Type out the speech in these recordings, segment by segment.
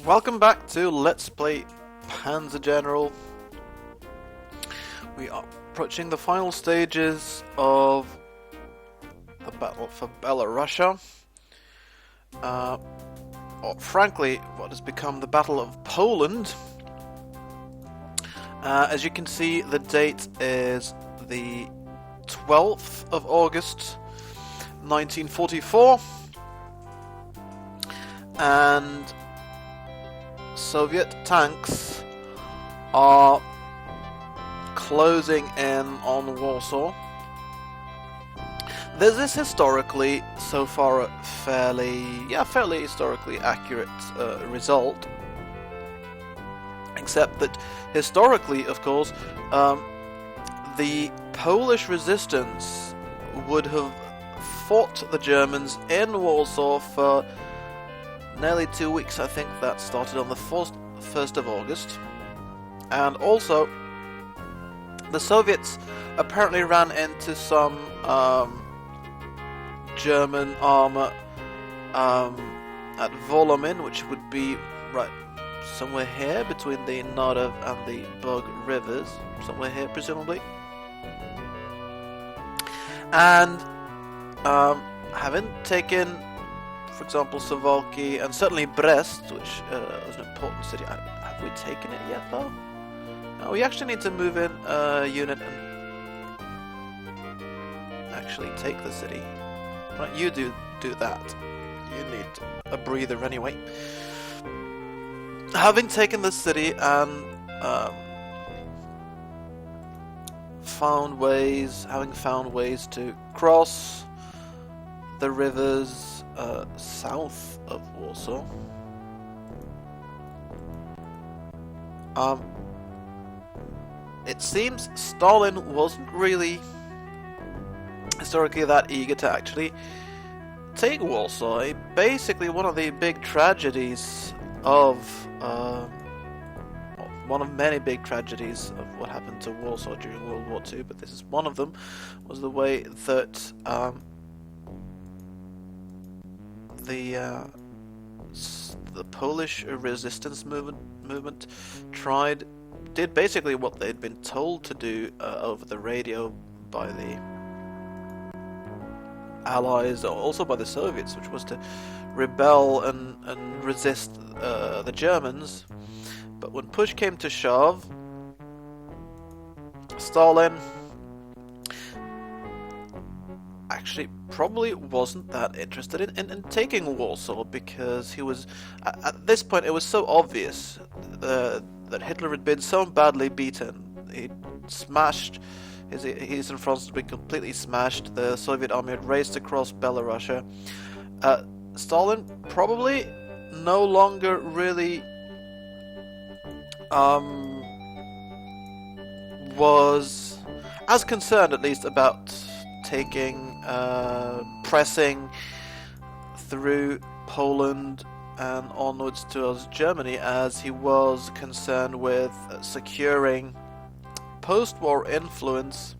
Welcome back to Let's Play Panzer General. We are approaching the final stages of the battle for Byelorussia. Or frankly, what has become the Battle of Poland. As you can see, the date is the 12th of August, 1944. And Soviet tanks are closing in on Warsaw. This is historically, so far, a fairly historically accurate result. Except that historically, of course, the Polish resistance would have fought the Germans in Warsaw for nearly 2 weeks. I think that started on the 1st of August. And also, the Soviets apparently ran into some German armor at Volomin, which would be right somewhere here between the Narew and the Bug rivers, somewhere here presumably. And having taken, for example, Suwałki and certainly Brest, which was an important city. Have we taken it yet, though? No, we actually need to move in a unit and actually take the city. Right, you do that. You need a breather anyway. Having taken the city and found ways to cross the rivers south of Warsaw. It seems Stalin wasn't really historically that eager to actually take Warsaw. Basically, one of the big tragedies of one of many big tragedies of what happened to Warsaw during World War II, but this is one of them, was the way that the Polish resistance movement did basically what they'd been told to do over the radio by the Allies, also by the Soviets, which was to rebel and resist the Germans. But when push came to shove, Stalin actually probably wasn't that interested in taking Warsaw, because he was, at this point, it was so obvious that Hitler had been so badly beaten. He'd smashed, his eastern front had been completely smashed, the Soviet army had raced across Byelorussia. Stalin probably no longer really was as concerned, at least, about pressing through Poland and onwards towards Germany, as he was concerned with securing post-war influence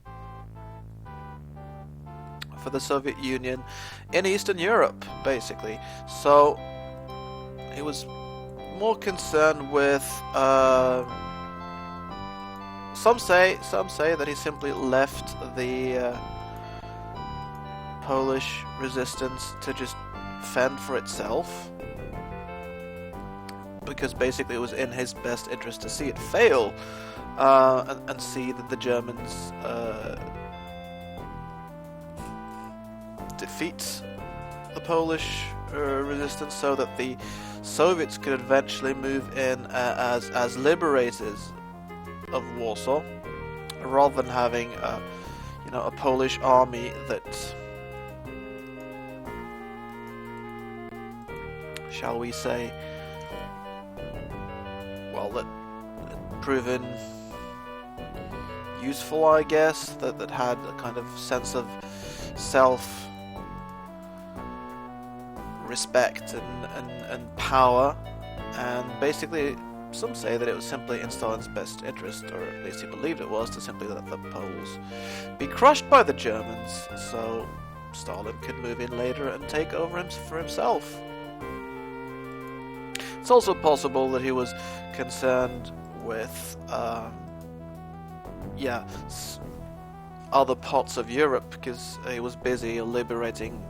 for the Soviet Union in Eastern Europe, basically. So he was more concerned with some say that he simply left the Polish resistance to just fend for itself, because basically it was in his best interest to see it fail and see that the Germans defeat the Polish resistance, so that the Soviets could eventually move in as liberators of Warsaw, rather than having a Polish army that, shall we say, well, that proven useful, I guess, that had a kind of sense of self-respect and power, and basically some say that it was simply in Stalin's best interest, or at least he believed it was, to simply let the Poles be crushed by the Germans, so Stalin could move in later and take over for himself. It's also possible that he was concerned with, other parts of Europe, because he was busy liberating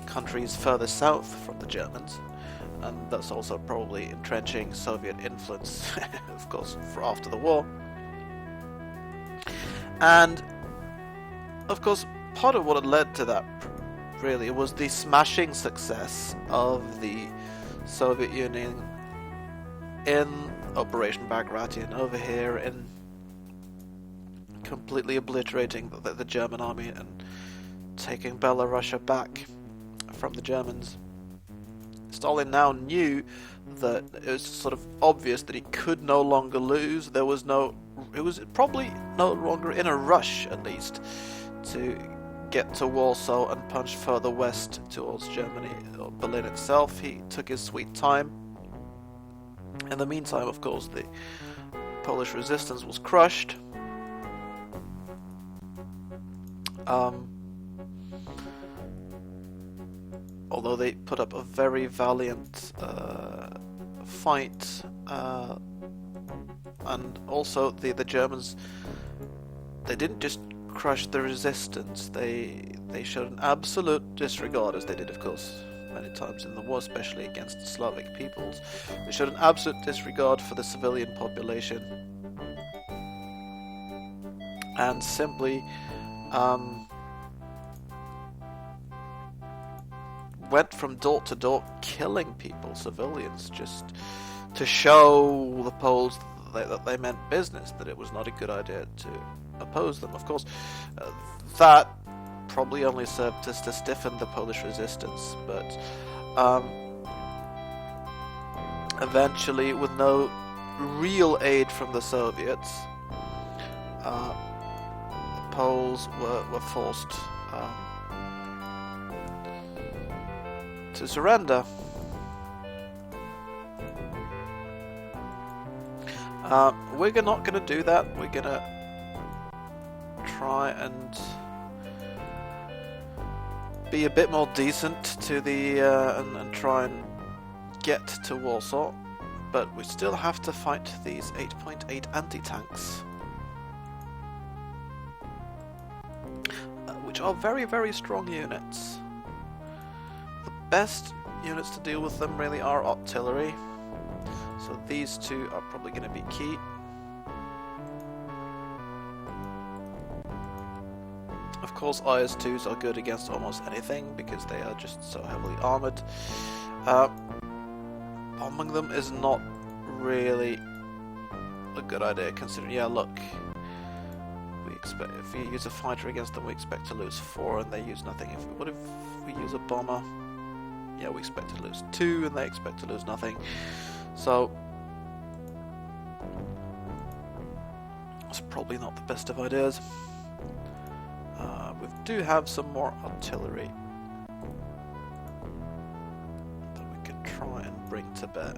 countries further south from the Germans, and that's also probably entrenching Soviet influence, of course, for after the war. And, of course, part of what had led to that, really, was the smashing success of the Soviet Union in Operation Bagration over here, in completely obliterating the German army and taking Byelorussia back from the Germans. Stalin now knew that it was sort of obvious that he could no longer lose. It was probably no longer in a rush, at least, to get to Warsaw and punch further west towards Germany or Berlin itself. He took his sweet time. In the meantime, of course, the Polish resistance was crushed. Although they put up a very valiant fight, and also the Germans, they didn't just crush the resistance, they showed an absolute disregard, as they did, of course, many times in the war, especially against the Slavic peoples. They showed an absolute disregard for the civilian population, and simply went from door to door killing people, civilians, just to show the Poles that they meant business, that it was not a good idea to oppose them. Of course, that probably only served to stiffen the Polish resistance, but eventually, with no real aid from the Soviets, the Poles were forced to surrender. We're not going to do that. We're going to try and be a bit more decent to the and try and get to Warsaw, but we still have to fight these 8.8 anti-tanks, which are very, very strong units. The best units to deal with them really are artillery, so these two are probably going to be key. Of course, IS-2s are good against almost anything because they are just so heavily armoured. Bombing them is not really a good idea, considering, yeah, look, we expect, if we use a fighter against them, we expect to lose 4 and they use nothing. What if we use a bomber? Yeah, we expect to lose 2 and they expect to lose nothing. So it's probably not the best of ideas. We do have some more artillery that we could try and bring to bear,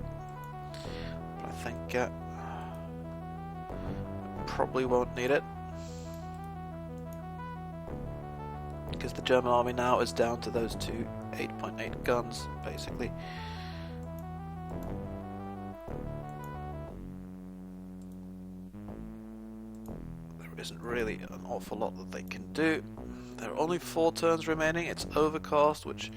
but I think we probably won't need it, because the German army now is down to those two 8.8 guns, basically. Isn't really an awful lot that they can do. There are only 4 turns remaining. It's overcast, which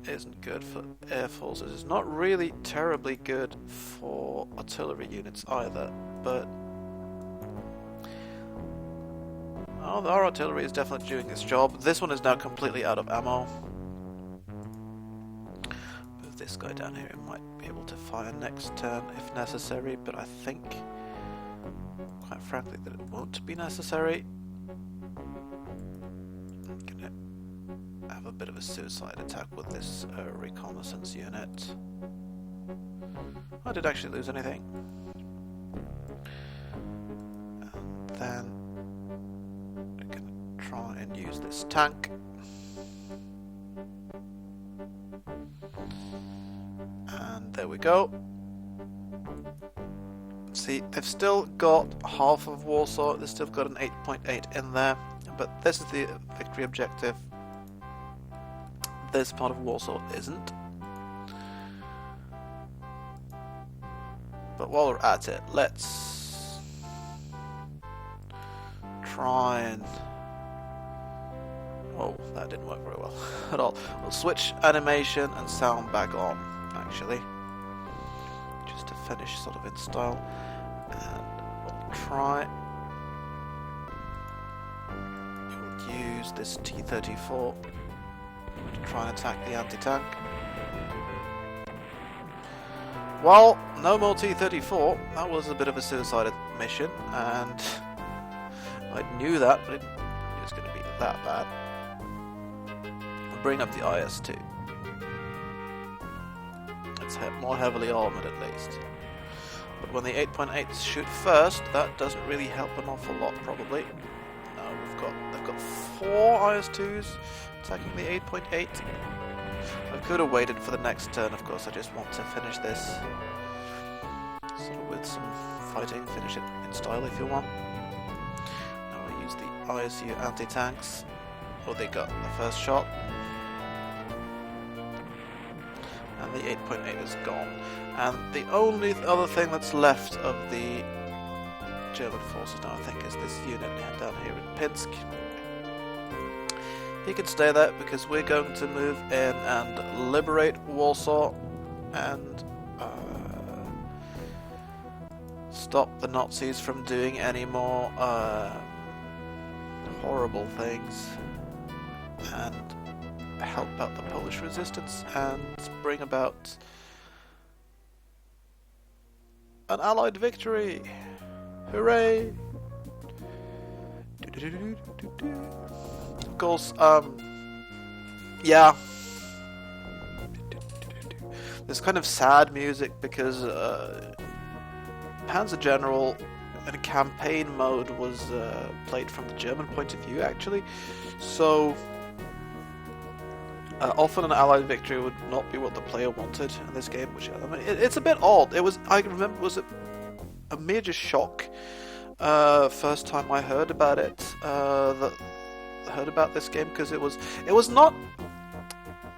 isn't good for air forces. It's not really terribly good for artillery units either, but our artillery is definitely doing its job. This one is now completely out of ammo. Move this guy down here. It might be able to fire next turn if necessary, but I think, quite frankly, that it won't be necessary. I'm gonna have a bit of a suicide attack with this reconnaissance unit. I didn't actually lose anything. And then we're gonna try and use this tank. And there we go. See, they've still got half of Warsaw, they've still got an 8.8 in there, but this is the victory objective. This part of Warsaw isn't. But while we're at it, let's try and... Oh, that didn't work very well at all. We'll switch animation and sound back on, actually. Just to finish sort of in style. And we'll try... We'll use this T-34 to try and attack the anti-tank. Well, no more T-34. That was a bit of a suicide mission, and I knew that, but it was going to be that bad. We'll bring up the IS-2. It's more heavily armoured at least. But when the 8.8s shoot first, that doesn't really help an awful lot, probably. No, they've got 4 IS-2s attacking the 8.8. I could have waited for the next turn, of course. I just want to finish this sort of with some fighting, finish it in style if you want. Now I use the ISU anti-tanks. Oh, they got the first shot. And the 8.8 is gone. And the only other thing that's left of the German forces now, I think, is this unit down here in Pinsk. He can stay there because we're going to move in and liberate Warsaw and stop the Nazis from doing any more horrible things and help out the Polish resistance and bring about an Allied victory. Hooray! Of course, yeah. There's kind of sad music because Panzer General in a campaign mode was played from the German point of view, actually. So often an Allied victory would not be what the player wanted in this game, which I mean, it's a bit odd. It was, I remember, it was a major shock first time I heard about it. Heard about this game because it was not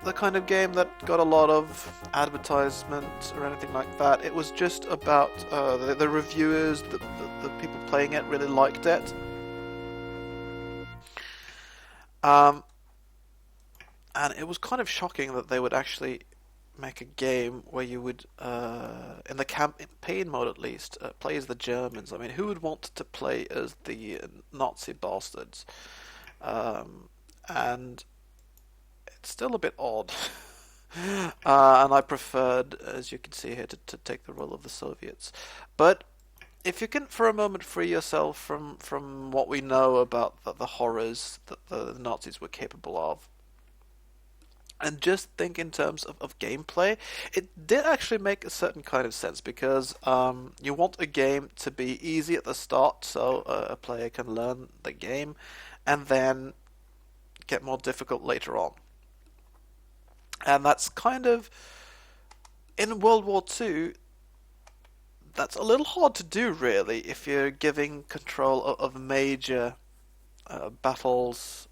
the kind of game that got a lot of advertisements or anything like that. It was just about the reviewers, the people playing it really liked it. And it was kind of shocking that they would actually make a game where you would, in the campaign mode at least, play as the Germans. I mean, who would want to play as the Nazi bastards? And it's still a bit odd. And I preferred, as you can see here, to take the role of the Soviets. But if you can for a moment free yourself from what we know about the horrors that the Nazis were capable of, and just think in terms of gameplay, it did actually make a certain kind of sense, because you want a game to be easy at the start, so a player can learn the game, and then get more difficult later on. And that's kind of, in World War II, that's a little hard to do, really, if you're giving control of major battles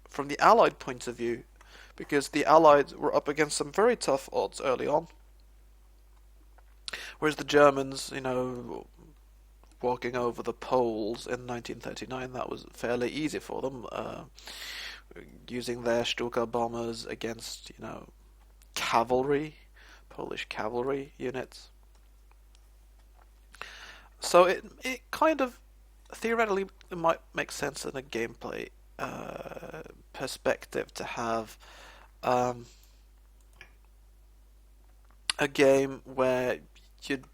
from the Allied point of view, because the Allies were up against some very tough odds early on, whereas the Germans, you know, walking over the Poles in 1939, that was fairly easy for them, using their Stuka bombers against, you know, cavalry, Polish cavalry units. So it kind of, theoretically, it might make sense in a gameplay perspective to have a game where you'd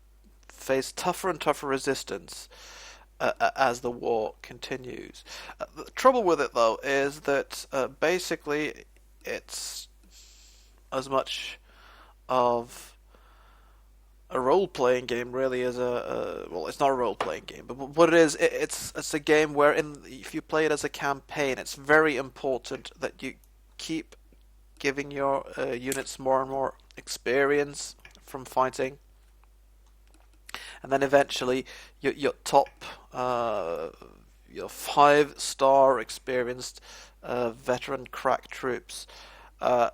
face tougher and tougher resistance as the war continues. The trouble with it, though, is that basically it's as much of a role-playing game really as well, it's not a role-playing game, but what it is, it's a game where if you play it as a campaign, it's very important that you keep giving your units more and more experience from fighting, and then eventually your top your 5-star experienced veteran crack troops are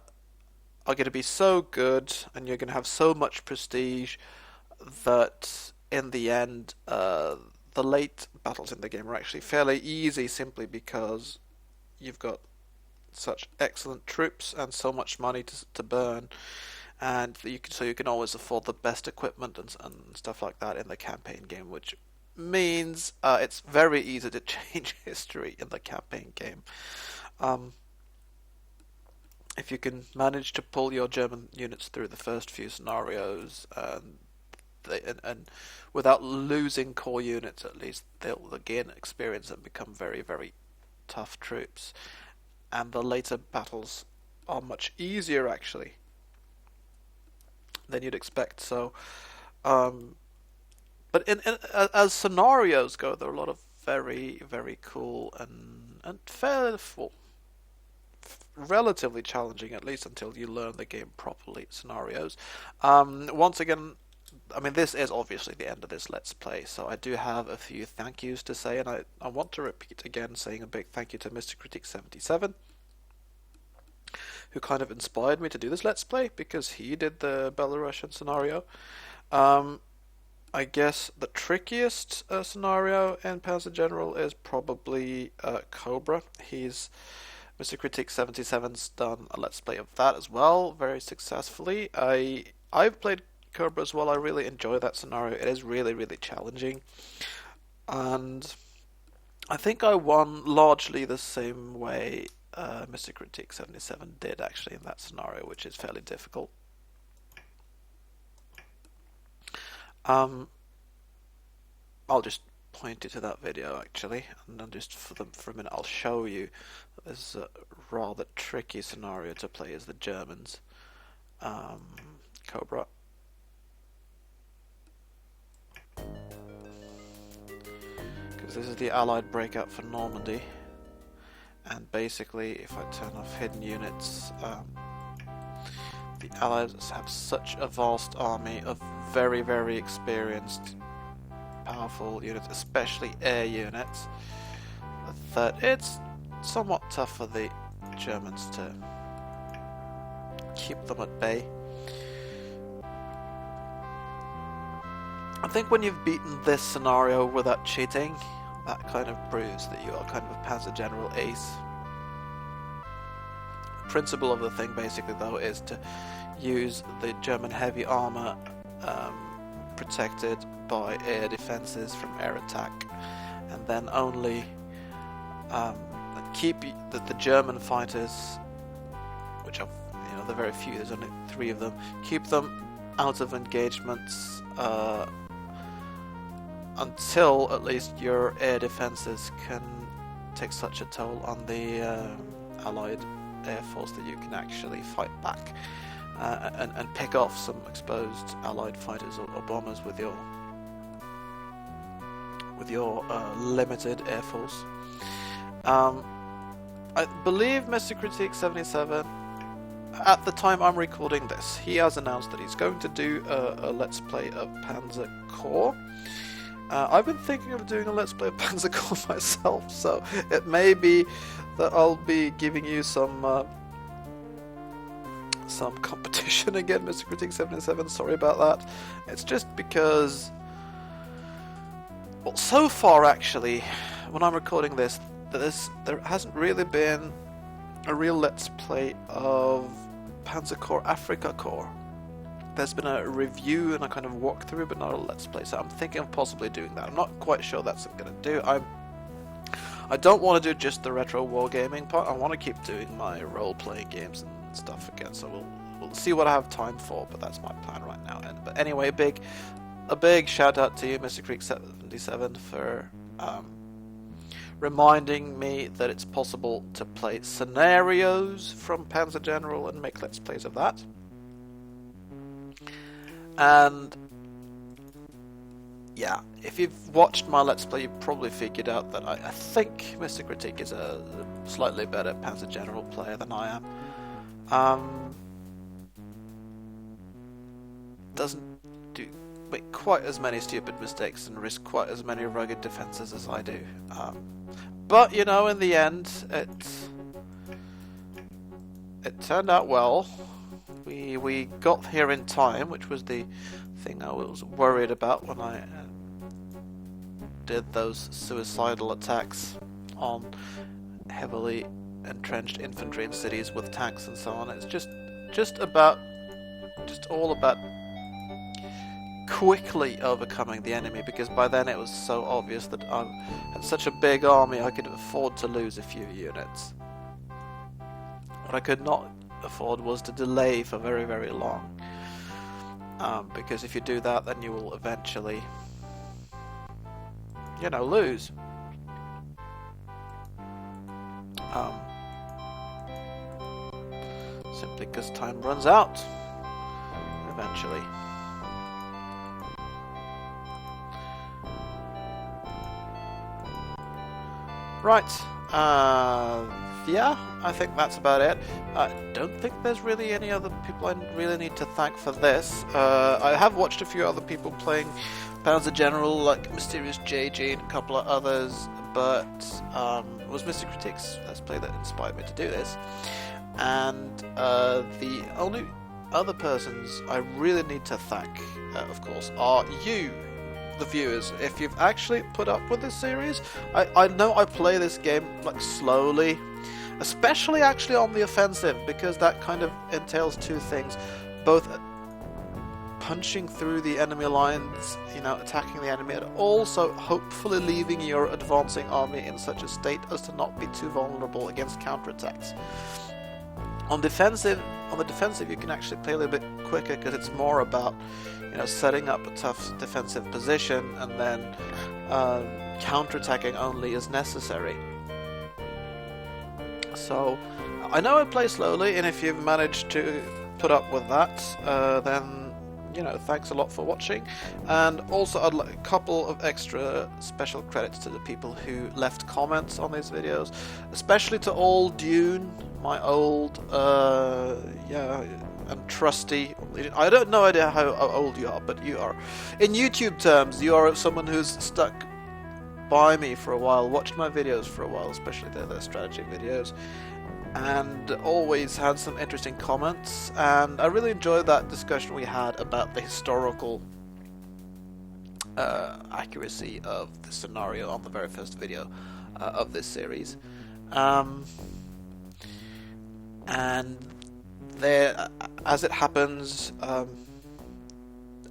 going to be so good, and you're going to have so much prestige that in the end, the late battles in the game are actually fairly easy, simply because you've got such excellent troops and so much money to burn, and you can always afford the best equipment and stuff like that in the campaign game, which means it's very easy to change history in the campaign game. If you can manage to pull your German units through the first few scenarios, and without losing core units, at least they'll gain experience and become very, very tough troops. And the later battles are much easier, actually, than you'd expect. So, but as scenarios go, there are a lot of very, very cool and fairly relatively challenging, at least until you learn the game properly, scenarios. Once again, I mean, this is obviously the end of this Let's Play, so I do have a few thank yous to say, and I want to repeat again saying a big thank you to Mr. Critique 77, who kind of inspired me to do this Let's Play, because he did the Belarusian scenario. I guess the trickiest scenario in Panzer General is probably Cobra. Mr. Critique 77's done a Let's Play of that as well, very successfully. I've played Cobra as well. I really enjoy that scenario. It is really, really challenging. And I think I won largely the same way Mr. Critique 77 did, actually, in that scenario, which is fairly difficult. I'll just point you to that video, actually, and then just for a minute I'll show you that this is a rather tricky scenario to play as the Germans. Cobra. Because this is the Allied breakout for Normandy, and basically if I turn off hidden units, the Allies have such a vast army of very, very experienced, powerful units, especially air units, that it's somewhat tough for the Germans to keep them at bay. I think when you've beaten this scenario without cheating, that kind of proves that you are kind of a Panzer General ace. The principle of the thing, basically, though, is to use the German heavy armor protected by air defenses from air attack, and then only keep the German fighters, which are, they're very few, there's only 3 of them, keep them out of engagements until at least your air defenses can take such a toll on the Allied air force that you can actually fight back and pick off some exposed Allied fighters or bombers with your limited air force. I believe Mr. Critique 77, at the time I'm recording this, he has announced that he's going to do a Let's Play of Panzer Corps. I've been thinking of doing a Let's Play of Panzer Corps myself, so it may be that I'll be giving you some competition again, Mr. Critique 77. Sorry about that. It's just because, well, so far actually, when I'm recording this, there hasn't really been a real Let's Play of Panzer Corps Africa Corps. There's been a review and a kind of walkthrough, but not a Let's Play, so I'm thinking of possibly doing that. I'm not quite sure that's what I'm going to do. I don't want to do just the retro wargaming part. I want to keep doing my role-playing games and stuff again, so we'll see what I have time for, but that's my plan right now. But anyway, a big shout out to you, Mr. Creek 77, for reminding me that it's possible to play scenarios from Panzer General and make Let's Plays of that. And yeah, if you've watched my Let's Play, you've probably figured out that I think Mr. Critique is a slightly better Panzer General player than I am. Doesn't make quite as many stupid mistakes and risk quite as many rugged defenses as I do. But in the end, it turned out well. we got here in time, which was the thing I was worried about when I did those suicidal attacks on heavily entrenched infantry in cities with tanks and so on. It's just all about quickly overcoming the enemy, because by then it was so obvious that I had such a big army I could afford to lose a few units. What I could not afford was to delay for very, very long, because if you do that, then you will eventually, you know, lose. Simply because time runs out eventually. Right, yeah, I think that's about it. I don't think there's really any other people I really need to thank for this. I have watched a few other people playing Panzer General, like Mysterious JG and a couple of others, but it was Mr. Critic's Let's Play that inspired me to do this. And the only other persons I really need to thank, of course, are you, the viewers. If you've actually put up with this series, I know I play this game like slowly, especially actually on the offensive, because that kind of entails two things, both punching through the enemy lines, you know, attacking the enemy, and also hopefully leaving your advancing army in such a state as to not be too vulnerable against counterattacks. On the defensive, you can actually play a little bit quicker, because it's more about, you know, setting up a tough defensive position and then counterattacking only as necessary. So I know I play slowly, and if you've managed to put up with that, then, you know, thanks a lot for watching. And also I'd like a couple of extra special credits to the people who left comments on these videos, especially to Old Dune, my old and trusty, I don't know idea how old you are, but you are, in YouTube terms, you are someone who's stuck by me for a while, watched my videos for a while, especially the strategy videos, and always had some interesting comments. And I really enjoyed that discussion we had about the historical accuracy of the scenario on the very first video of this series. And there, as it happens,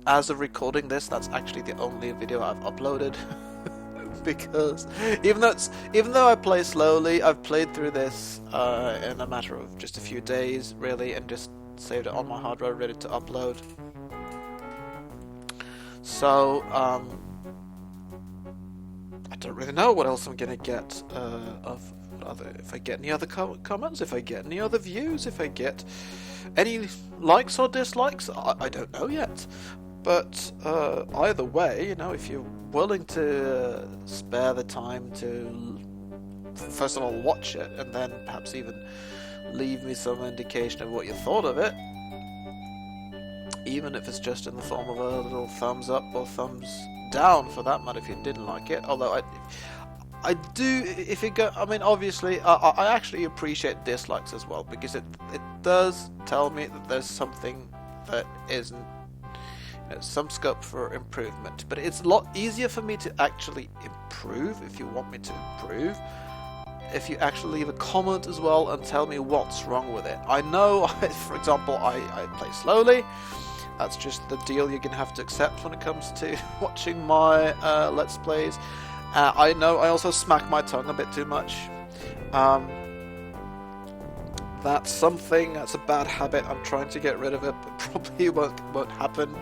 as of recording this, that's actually the only video I've uploaded. Because even though I play slowly, I've played through this in a matter of just a few days, really, and just saved it on my hard drive, ready to upload. So I don't really know what else I'm gonna get if I get any other comments, if I get any other views, if I get any likes or dislikes. I don't know yet. But either way, you know, if you're willing to spare the time to first of all watch it, and then perhaps even leave me some indication of what you thought of it, even if it's just in the form of a little thumbs up or thumbs down for that matter if you didn't like it. Although I do, if it go, I mean, obviously I actually appreciate dislikes as well, because it does tell me that there's something that isn't, some scope for improvement. But it's a lot easier for me to actually improve, if you want me to improve, if you actually leave a comment as well and tell me what's wrong with it. I know, for example, I play slowly. That's just the deal you're gonna have to accept when it comes to watching my Let's Plays. I know I also smack my tongue a bit too much. That's something, that's a bad habit. I'm trying to get rid of it, but probably won't happen.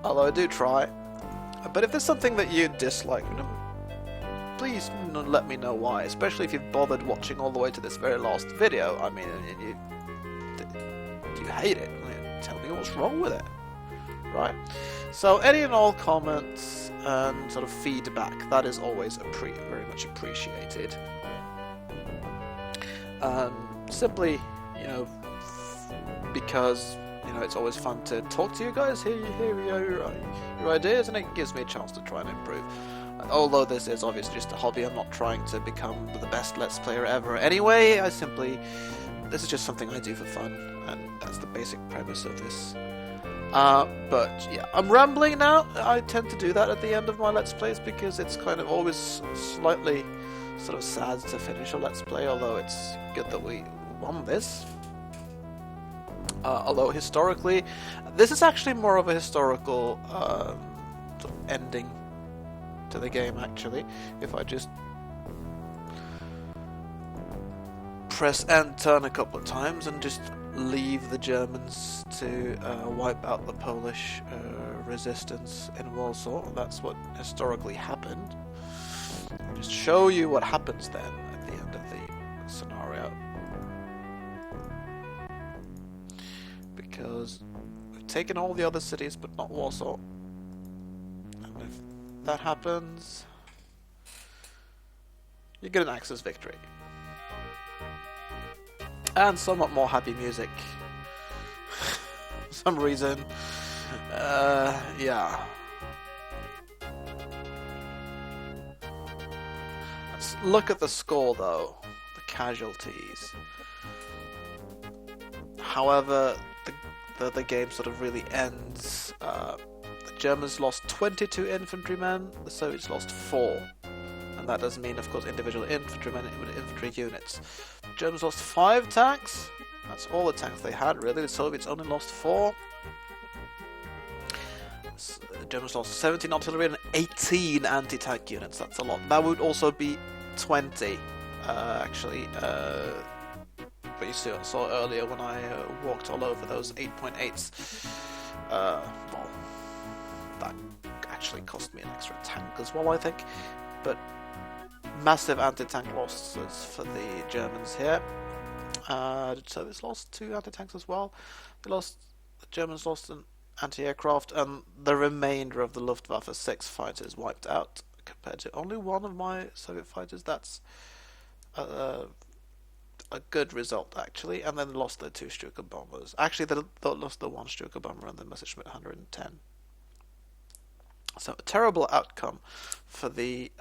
Although I do try. But if there's something that you dislike, please let me know why. Especially if you've bothered watching all the way to this very last video. I mean, you hate it. Tell me what's wrong with it, right? So any and all comments and sort of feedback, that is always very much appreciated. Simply, because it's always fun to talk to you guys, hear your ideas, and it gives me a chance to try and improve. Although this is obviously just a hobby, I'm not trying to become the best Let's Player ever anyway. I simply This is just something I do for fun, and that's the basic premise of this. But yeah, I'm rambling now. I tend to do that at the end of my Let's Plays because it's kind of always slightly sort of sad to finish a Let's Play, although it's good that we won this. Although historically, this is actually more of a historical sort of ending to the game, actually. If I just press and turn a couple of times and just leave the Germans to wipe out the Polish resistance in Warsaw. That's what historically happened. I'll just show you what happens then at the end of the scenario. Because we've taken all the other cities but not Warsaw. And if that happens, you get an Axis victory. And somewhat more happy music. For some reason. Yeah. Let's look at the score though. The casualties. However, the game sort of really ends. The Germans lost 22 infantrymen, the Soviets lost 4. And that does mean, of course, individual infantrymen and infantry units. The Germans lost 5 tanks. That's all the tanks they had, really. The Soviets only lost 4. The Germans lost 17 artillery and 18 anti-tank units. That's a lot. That would also be 20, actually. But you saw earlier when I walked all over those 8.8s. Well, that actually cost me an extra tank as well, I think. But massive anti-tank losses for the Germans here. So it's lost 2 anti-tanks as well. The Germans lost an anti-aircraft, and the remainder of the Luftwaffe 6 fighters wiped out, compared to only one of my Soviet fighters. That's a good result, actually. And then lost the 2 Stuka bombers. Actually, they lost the 1 Stuka bomber and the Messerschmitt 110. So a terrible outcome for the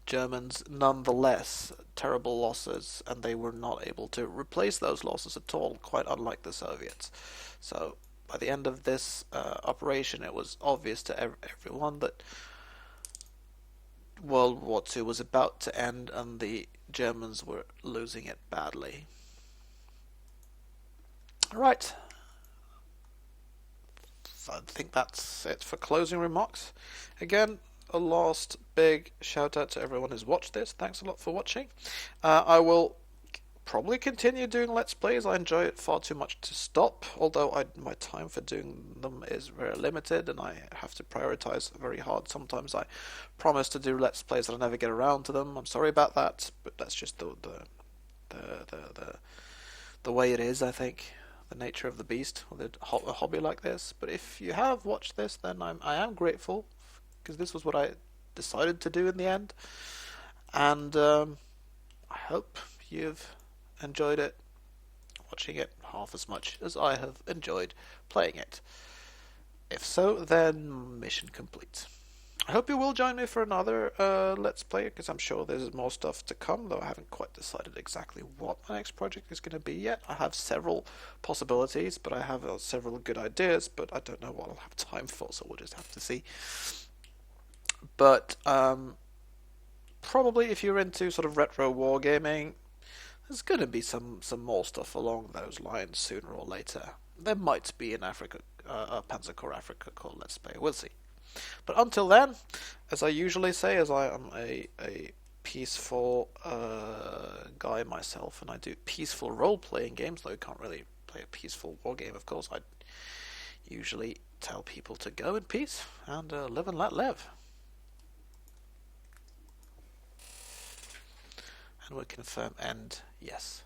Germans, nonetheless. Terrible losses, and they were not able to replace those losses at all, quite unlike the Soviets. So by the end of this operation, it was obvious to everyone that World War II was about to end and the Germans were losing it badly. Alright. I think that's it for closing remarks. Again, a last big shout out to everyone who's watched this. Thanks a lot for watching. I will probably continue doing Let's Plays. I enjoy it far too much to stop, although my time for doing them is very limited and I have to prioritize very hard. Sometimes I promise to do Let's Plays and I never get around to them. I'm sorry about that, but that's just the way it is, I think. The nature of the beast with a hobby like this. But if you have watched this, then I am grateful, because this was what I decided to do in the end, and I hope you've enjoyed it, watching it half as much as I have enjoyed playing it. If so, then mission complete. I hope you will join me for another Let's Play, because I'm sure there's more stuff to come, though I haven't quite decided exactly what my next project is going to be yet. I have several possibilities, but I have several good ideas, but I don't know what I'll have time for, so we'll just have to see. But probably if you're into sort of retro wargaming, there's going to be some more stuff along those lines sooner or later. There might be an Panzer Corps Africa called Let's Play, we'll see. But until then, as I usually say, as I am a peaceful guy myself, and I do peaceful role-playing games, though I can't really play a peaceful war game, of course, I usually tell people to go in peace and live and let live. And we confirm end, yes.